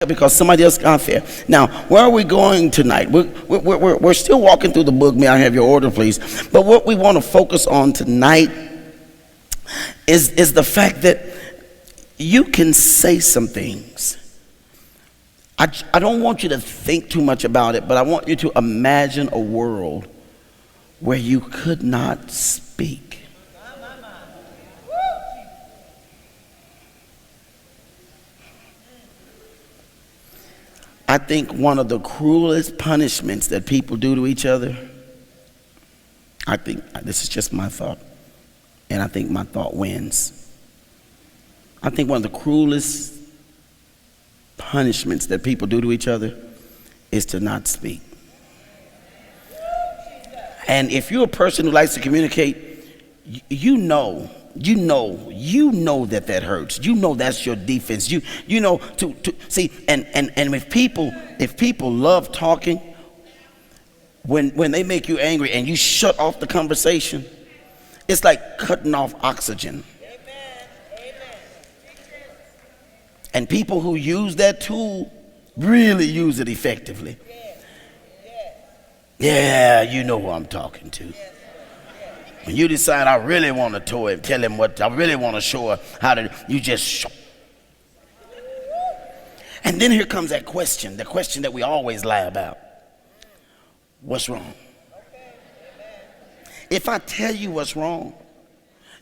because somebody else got there. Now, where are we going tonight? We're still walking through the book. May I have your order, please? But what we want to focus on tonight is the fact that you can say some things. I don't want you to think too much about it, but I want you to imagine a world where you could not speak. I think one of the cruelest punishments that people do to each other, I think, this is just my thought, and I think my thought wins. I think one of the cruelest punishments that people do to each other is to not speak. And if you're a person who likes to communicate, you know that hurts. You know that's your defense. You know to see, and if people love talking, when they make you angry and you shut off the conversation, it's like cutting off oxygen. And people who use that tool really use it effectively. Yeah, you know who I'm talking to. When you decide I really want to tell him what I really want to show her how to, you just show. And then here comes that question, the question that we always lie about. What's wrong? If I tell you what's wrong,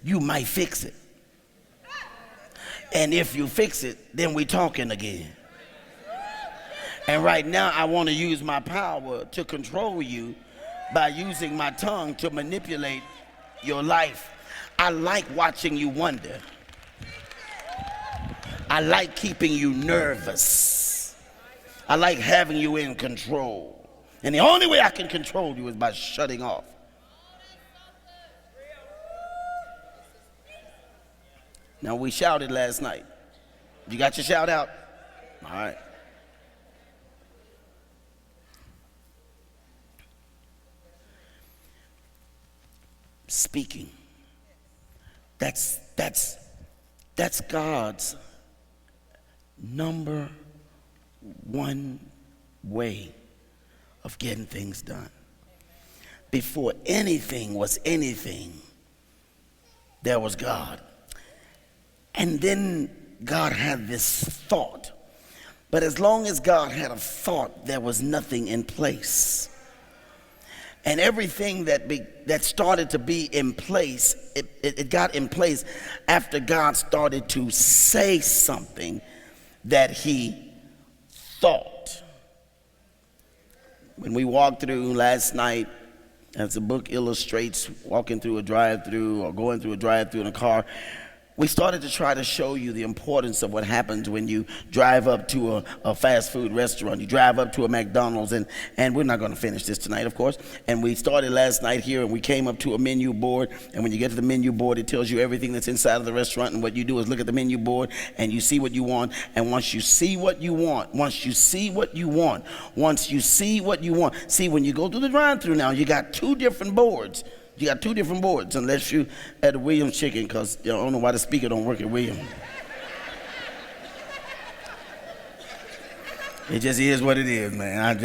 you might fix it. And if you fix it, then we talking again. And right now I want to use my power to control you by using my tongue to manipulate your life. I like watching you wonder. I like keeping you nervous. I like having you in control. And the only way I can control you is by shutting off. Now, we shouted last night. You got your shout out? All right. Speaking. That's God's number one way of getting things done. Before anything was anything, there was God. And then God had this thought. But as long as God had a thought, there was nothing in place. And everything that started to be in place, it got in place after God started to say something that he thought. When we walked through last night, as the book illustrates, walking through a drive-through or going through a drive-through in a car, we started to try to show you the importance of what happens when you drive up to a fast food restaurant. You drive up to a McDonald's, and we're not going to finish this tonight, of course. And we started last night here, and we came up to a menu board. And when you get to the menu board, it tells you everything that's inside of the restaurant. And what you do is look at the menu board, and you see what you want. And once you see what you want, see, when you go to the drive-through now, you got two different boards. You got two different boards, unless you at the Williams Chicken, because I don't know why the speaker don't work at Williams. It just is what it is, man.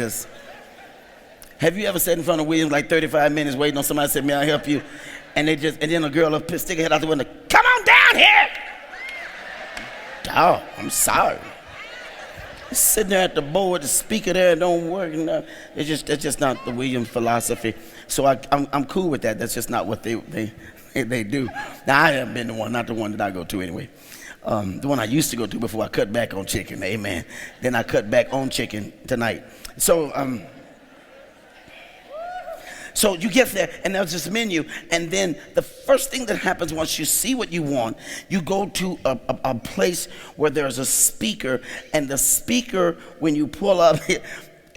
Have you ever sat in front of Williams like 35 minutes waiting on somebody to say, may I help you? And then a girl will stick her head out the window, come on down here. Oh, I'm sorry. Sitting there at the board, the speaker there don't work. That's just not the Williams philosophy. So I'm cool with that. That's just not what they do. Now, I haven't been the one, not the one that I go to anyway. The one I used to go to before I cut back on chicken. Amen. Then I cut back on chicken tonight. So you get there, and there's this menu, and then the first thing that happens once you see what you want, you go to a place where there's a speaker, and the speaker, when you pull up,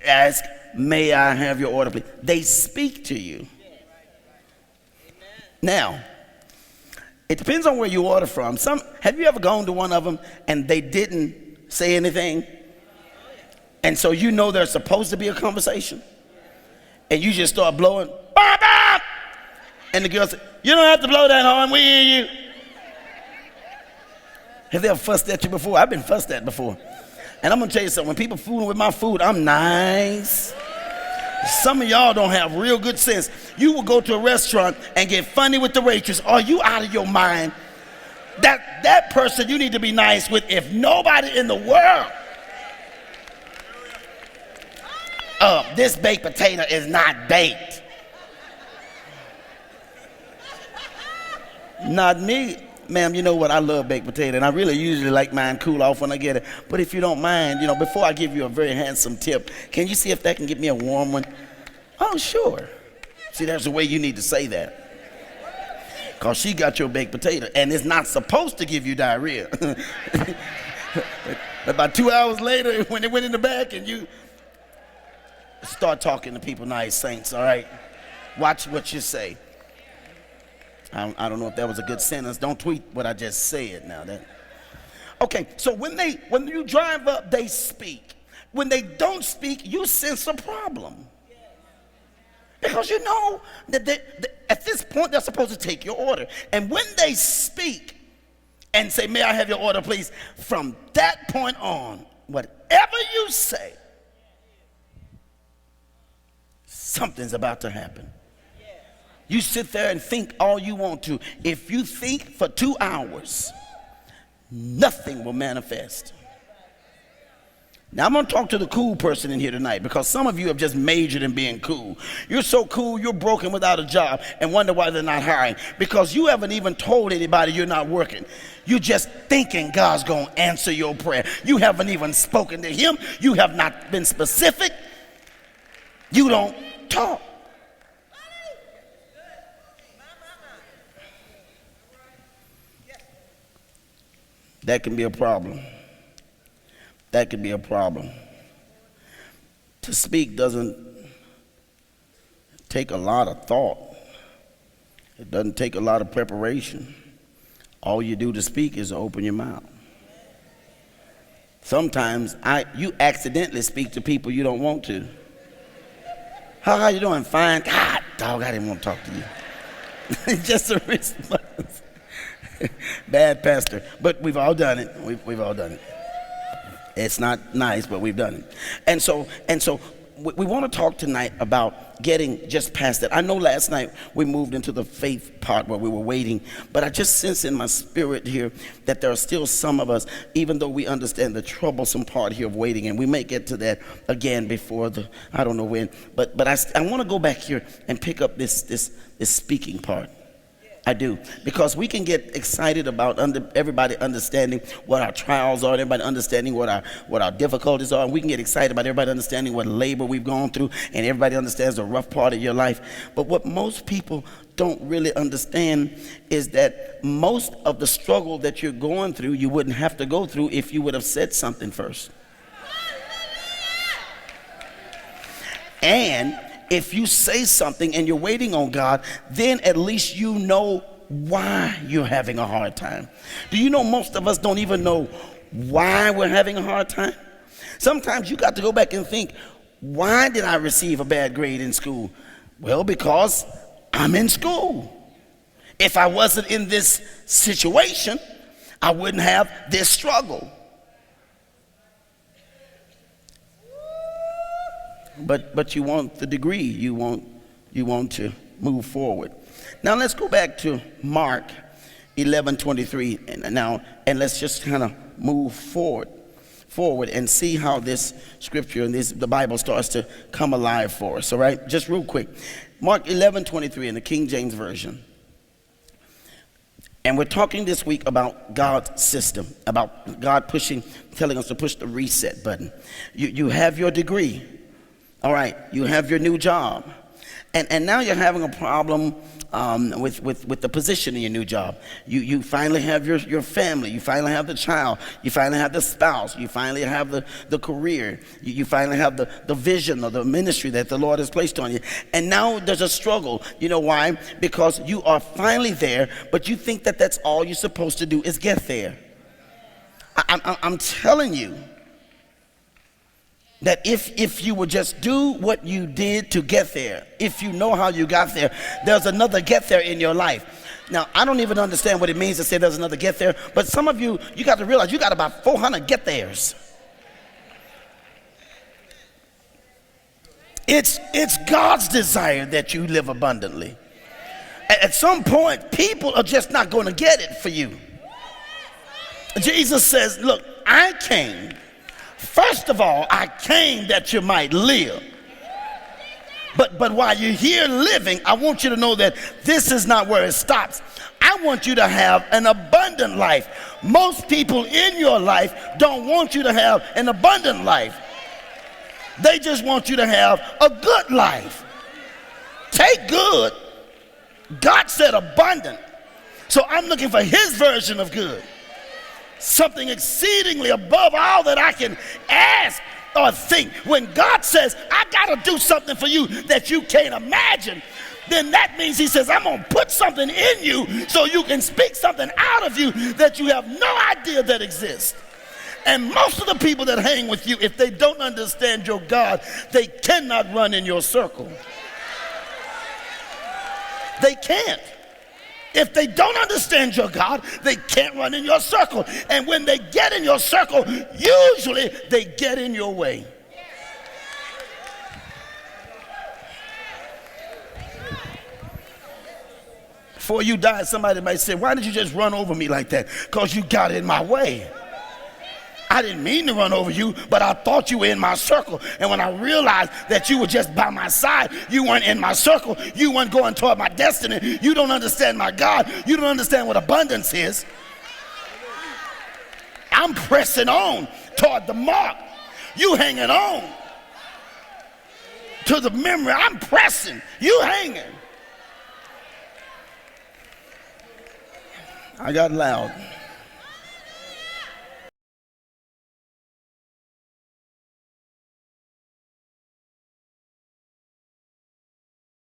asks, may I have your order, please? They speak to you. Now, it depends on where you order from. Have you ever gone to one of them, and they didn't say anything? And so you know there's supposed to be a conversation? And you just start blowing, bah, bah! And the girl said, you don't have to blow that horn, we hear you. Have they ever fussed at you before? I've been fussed at before. And I'm going to tell you something. When people fooling with my food, I'm nice. Some of y'all don't have real good sense. You will go to a restaurant and get funny with the waitress. Are you out of your mind? That person you need to be nice with. If nobody in the world, this baked potato is not baked. Not me. Ma'am, you know what? I love baked potato, and I really usually like mine cool off when I get it. But if you don't mind, before I give you a very handsome tip, can you see if that can get me a warm one? Oh, sure. See, there's a way you need to say that. Because she got your baked potato, and it's not supposed to give you diarrhea. About 2 hours later, when it went in the back, and you start talking to people nice, saints, all right? Watch what you say. I don't know if that was a good sentence. Don't tweet what I just said now. Okay, so when you drive up, they speak. When they don't speak, you sense a problem. Because you know that at this point, they're supposed to take your order. And when they speak and say, may I have your order, please? From that point on, whatever you say, something's about to happen. You sit there and think all you want to. If you think for 2 hours, nothing will manifest. Now, I'm going to talk to the cool person in here tonight, because some of you have just majored in being cool. You're so cool, you're broken without a job and wonder why they're not hiring, because you haven't even told anybody you're not working. You're just thinking God's going to answer your prayer. You haven't even spoken to him. You have not been specific. You don't talk. That can be a problem. That can be a problem. To speak doesn't take a lot of thought. It doesn't take a lot of preparation. All you do to speak is open your mouth. Sometimes you accidentally speak to people you don't want to. How you doing? Fine. God, dog, I didn't want to talk to you. Just a response. Bad pastor, but we've all done it. We've all done it. It's not nice, but we've done it. And so we want to talk tonight about getting just past that. I know last night we moved into the faith part where we were waiting, but I just sense in my spirit here that there are still some of us, even though we understand the troublesome part here of waiting, and we may get to that again before I don't know when, but I want to go back here and pick up this speaking part. I do, because we can get excited about everybody understanding what our trials are, everybody understanding what our difficulties are, and we can get excited about everybody understanding what labor we've gone through, and everybody understands the rough part of your life. But what most people don't really understand is that most of the struggle that you're going through, you wouldn't have to go through if you would have said something first. And if you say something and you're waiting on God, then at least you know why you're having a hard time. Do you know most of us don't even know why we're having a hard time? Sometimes you got to go back and think, why did I receive a bad grade in school? Well, because I'm in school. If I wasn't in this situation, I wouldn't have this struggle. But you want the degree. You want to move forward. Now let's go back to Mark 11:23 and let's just kind of move forward and see how this scripture and the Bible starts to come alive for us. All right, just real quick, Mark 11:23 in the King James Version. And we're talking this week about God's system, about God telling us to push the reset button. You have your degree. All right, you have your new job, and now you're having a problem with the position in your new job. You finally have your family, you finally have the child, you finally have the spouse, you finally have the career, you finally have the vision or the ministry that the Lord has placed on you. And now there's a struggle. You know why? Because you are finally there, but you think that that's all you're supposed to do is get there. I'm telling you that if you would just do what you did to get there, if you know how you got there, there's another get there in your life. Now, I don't even understand what it means to say there's another get there, but some of you got to realize you got about 400 get theres. It's God's desire that you live abundantly. At some point, people are just not going to get it for you. Jesus says, look, I came. First of all, I came that you might live. But while you're here living, I want you to know that this is not where it stops. I want you to have an abundant life. Most people in your life don't want you to have an abundant life. They just want you to have a good life. Take good. God said abundant. So I'm looking for his version of good. Something exceedingly above all that I can ask or think. When God says, I got to do something for you that you can't imagine, then that means he says, I'm going to put something in you so you can speak something out of you that you have no idea that exists. And most of the people that hang with you, if they don't understand your God, they cannot run in your circle. They can't. If they don't understand your God, they can't run in your circle. And when they get in your circle, usually they get in your way. Before you die, somebody might say, why did you just run over me like that? Because you got in my way. I didn't mean to run over you, but I thought you were in my circle. And when I realized that you were just by my side, you weren't in my circle, you weren't going toward my destiny, you don't understand my God, you don't understand what abundance is. I'm pressing on toward the mark. You hanging on to the memory. I'm pressing, you hanging. I got loud.